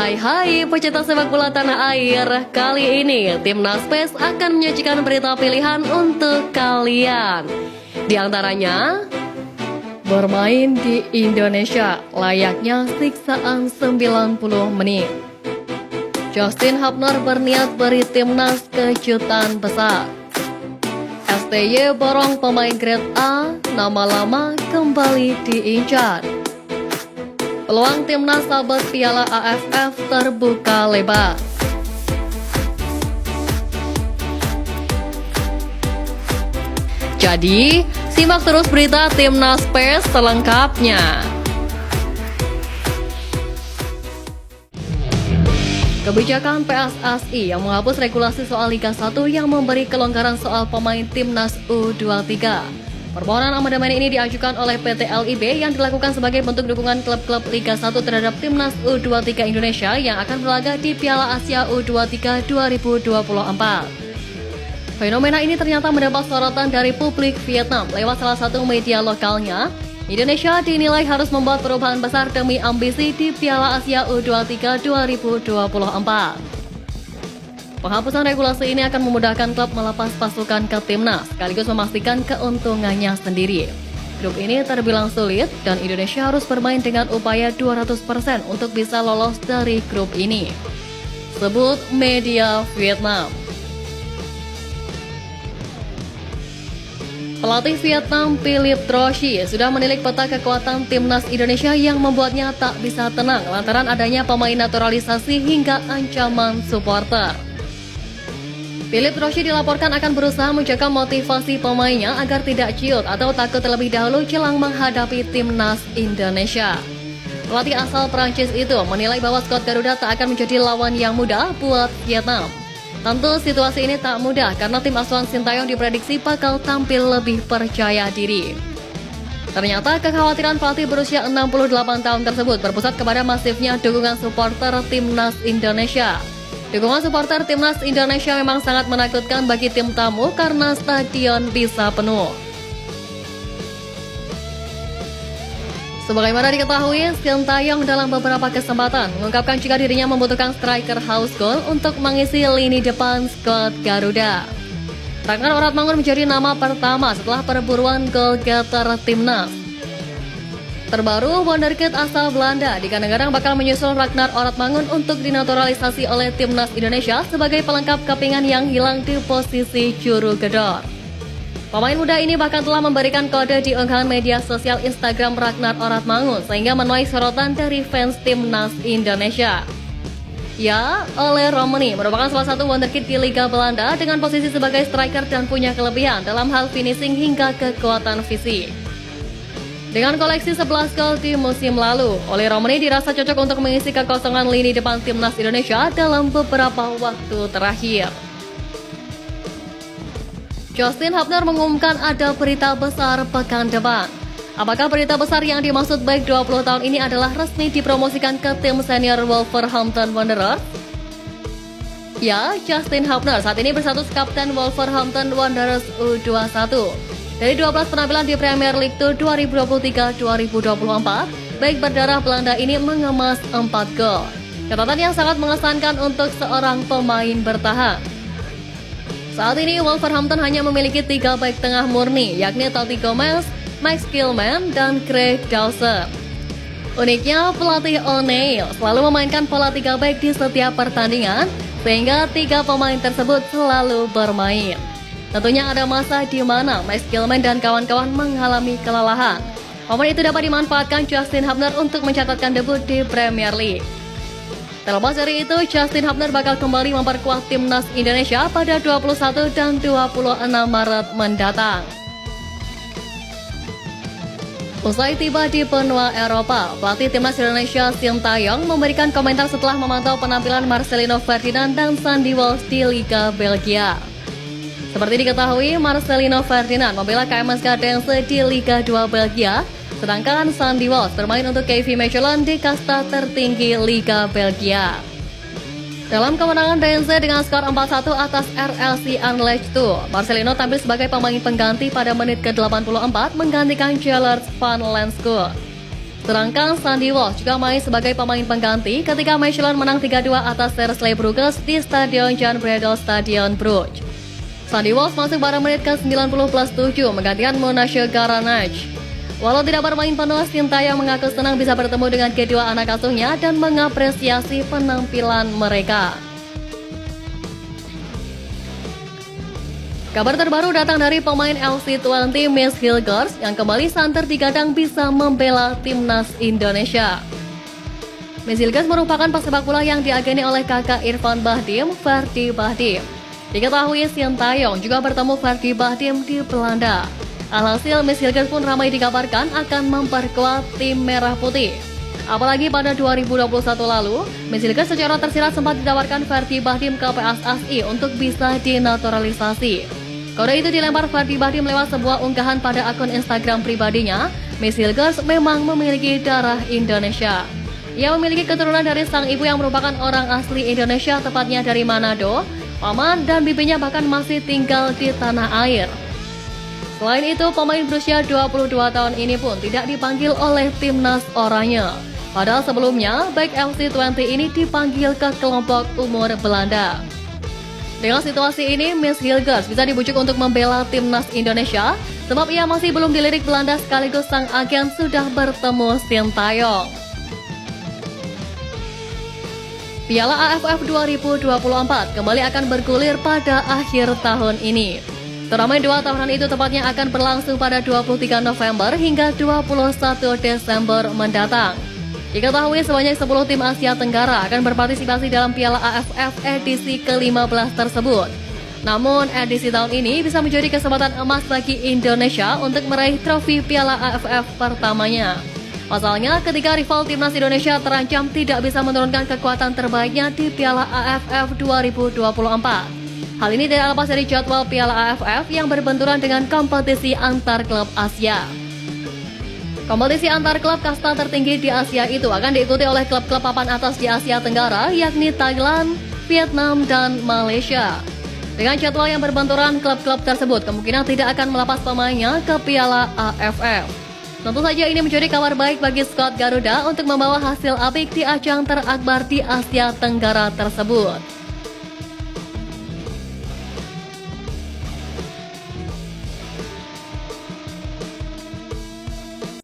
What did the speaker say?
Hai pecinta sepak bola tanah air. Kali ini Timnas PES akan menyajikan berita pilihan untuk kalian. Di antaranya, bermain di Indonesia layaknya siksaan 90 menit. Justin Hubner berniat beri Timnas kejutan besar. STY borong pemain grade A, nama lama kembali diincar. Peluang Timnas sahabat Piala AFF terbuka lebar. Jadi, simak terus berita Timnas PES selengkapnya. Kebijakan PSSI yang menghapus regulasi soal Liga 1 yang memberi kelonggaran soal pemain Timnas U23. Permohonan amandemen ini diajukan oleh PT LIB yang dilakukan sebagai bentuk dukungan klub-klub Liga 1 terhadap Timnas U23 Indonesia yang akan berlaga di Piala Asia U23 2024. Fenomena ini ternyata mendapat sorotan dari publik Vietnam lewat salah satu media lokalnya. Indonesia dinilai harus membuat perubahan besar demi ambisi di Piala Asia U23 2024. Penghapusan regulasi ini akan memudahkan klub melepas pasukan ke Timnas, sekaligus memastikan keuntungannya sendiri. Grup ini terbilang sulit dan Indonesia harus bermain dengan upaya 200% untuk bisa lolos dari grup ini. Sebut media Vietnam. Pelatih Vietnam Philip Troshi sudah menilik peta kekuatan Timnas Indonesia yang membuatnya tak bisa tenang lantaran adanya pemain naturalisasi hingga ancaman supporter. Philip Troshi dilaporkan akan berusaha menjaga motivasi pemainnya agar tidak ciut atau takut terlebih dahulu jelang menghadapi Timnas Indonesia. Pelatih asal Prancis itu menilai bahwa skuad Garuda tak akan menjadi lawan yang mudah buat Vietnam. Tentu situasi ini tak mudah karena tim asuhan Sintayong diprediksi bakal tampil lebih percaya diri. Ternyata kekhawatiran pelatih berusia 68 tahun tersebut berpusat kepada masifnya dukungan supporter Timnas Indonesia. Dukungan supporter Timnas Indonesia memang sangat menakutkan bagi tim tamu karena stadion bisa penuh. Sebagaimana diketahui, Sintayong dalam beberapa kesempatan mengungkapkan jika dirinya membutuhkan striker house goal untuk mengisi lini depan skuad Garuda. Ragnar Oratmangun menjadi nama pertama setelah perburuan gol getter Timnas. Terbaru, wonderkid asal Belanda digadang-gadang bakal menyusul Ragnar Oratmangun untuk dinaturalisasi oleh Timnas Indonesia sebagai pelengkap kepingan yang hilang di posisi juru gedor. Pemain muda ini bahkan telah memberikan kode di unggahan media sosial Instagram Ragnar Oratmangun sehingga menuai sorotan dari fans Timnas Indonesia. Ya, Ole Romani merupakan salah satu wonderkid di Liga Belanda dengan posisi sebagai striker dan punya kelebihan dalam hal finishing hingga kekuatan fisik. Dengan koleksi 11 gol di musim lalu, Ole Romani dirasa cocok untuk mengisi kekosongan lini depan Timnas Indonesia dalam beberapa waktu terakhir. Justin Hubner mengumumkan ada berita besar pekan depan. Apakah berita besar yang dimaksud baik 20 tahun ini adalah resmi dipromosikan ke tim senior Wolverhampton Wanderers? Ya, Justin Hubner saat ini berstatus Kapten Wolverhampton Wanderers U21. Dari 12 penampilan di Premier League 2023-2024, baik berdarah Belanda ini mengemas 4 gol. Catatan yang sangat mengesankan untuk seorang pemain bertahan. Saat ini Wolverhampton hanya memiliki 3 bek tengah murni, yakni Toti Gomez, Max Kilman, dan Craig Dawson. Uniknya, pelatih O'Neill selalu memainkan pola 3 bek di setiap pertandingan, sehingga 3 pemain tersebut selalu bermain. Tentunya ada masa di mana Max Kilman dan kawan-kawan mengalami kelelahan. Momen itu dapat dimanfaatkan Justin Hubner untuk mencatatkan debut di Premier League. Terlepas dari itu, Justin Hubner bakal kembali memperkuat Timnas Indonesia pada 21 dan 26 Maret mendatang. Usai tiba di benua Eropa, pelatih Timnas Indonesia Sintayong memberikan komentar setelah memantau penampilan Marcelino Ferdinand dan Sandy Walsh di Liga Belgia. Seperti diketahui, Marcelino Ferdinand membela KMS Dense di Liga 2 Belgia, sedangkan Sandy Walsh bermain untuk KV Mechelen di kasta tertinggi Liga Belgia. Dalam kemenangan Dense dengan skor 4-1 atas RLC Anderlecht, Marcelino tampil sebagai pemain pengganti pada menit ke-84 menggantikan Gellert van Lanschot. Sedangkan Sandy Walsh juga main sebagai pemain pengganti ketika Mechelen menang 3-2 atas Cercle Bruges di Stadion Jan Breydel Stadion Brugge. Sandy Walsh masuk pada menit ke-90+7 menggantikan Monashe Garanach. Walau tidak bermain penuh, Sintayong mengaku senang bisa bertemu dengan kedua anak asuhnya dan mengapresiasi penampilan mereka. Kabar terbaru datang dari pemain LC20 Miss Hilgers yang kembali santer digadang bisa membela timnas Indonesia. Miss Hilgers merupakan pesepak bola yang diageni oleh kakak Irfan Bahdim, Ferdy Bahdim. Diketahui Sintayong juga bertemu Ferdy Bahdim di Belanda. Alhasil Miss Hilgers pun ramai dikabarkan akan memperkuat tim Merah Putih. Apalagi pada 2021 lalu, Miss Hilgers secara tersirat sempat ditawarkan Ferdy Bahdim ke PSSI untuk bisa dinaturalisasi. Kode itu dilempar Ferdy Bahdim lewat sebuah unggahan pada akun Instagram pribadinya. Miss Hilgers memang memiliki darah Indonesia. Ia memiliki keturunan dari sang ibu yang merupakan orang asli Indonesia, tepatnya dari Manado. Paman dan bibinya bahkan masih tinggal di tanah air. Selain itu, pemain berusia 22 tahun ini pun tidak dipanggil oleh timnas Oranje. Padahal sebelumnya, back LC20 ini dipanggil ke kelompok umur Belanda. Dengan situasi ini, Miss Hilgers bisa dibujuk untuk membela timnas Indonesia sebab ia masih belum dilirik Belanda sekaligus sang agen sudah bertemu Sintayong. Piala AFF 2024 kembali akan bergulir pada akhir tahun ini. Turnamen 2 tahunan itu tepatnya akan berlangsung pada 23 November hingga 21 Desember mendatang. Diketahui sebanyak 10 tim Asia Tenggara akan berpartisipasi dalam Piala AFF edisi ke-15 tersebut. Namun, edisi tahun ini bisa menjadi kesempatan emas bagi Indonesia untuk meraih trofi Piala AFF pertamanya. Pasalnya, ketika rival timnas Indonesia terancam tidak bisa menurunkan kekuatan terbaiknya di Piala AFF 2024. Hal ini tidak lepas dari jadwal Piala AFF yang berbenturan dengan kompetisi antar klub Asia. Kompetisi antar klub kasta tertinggi di Asia itu akan diikuti oleh klub-klub papan atas di Asia Tenggara, yakni Thailand, Vietnam, dan Malaysia. Dengan jadwal yang berbenturan, klub-klub tersebut kemungkinan tidak akan melepas pemainnya ke Piala AFF. Tentu saja ini menjadi kabar baik bagi skuad Garuda untuk membawa hasil apik di ajang terakbar di Asia Tenggara tersebut.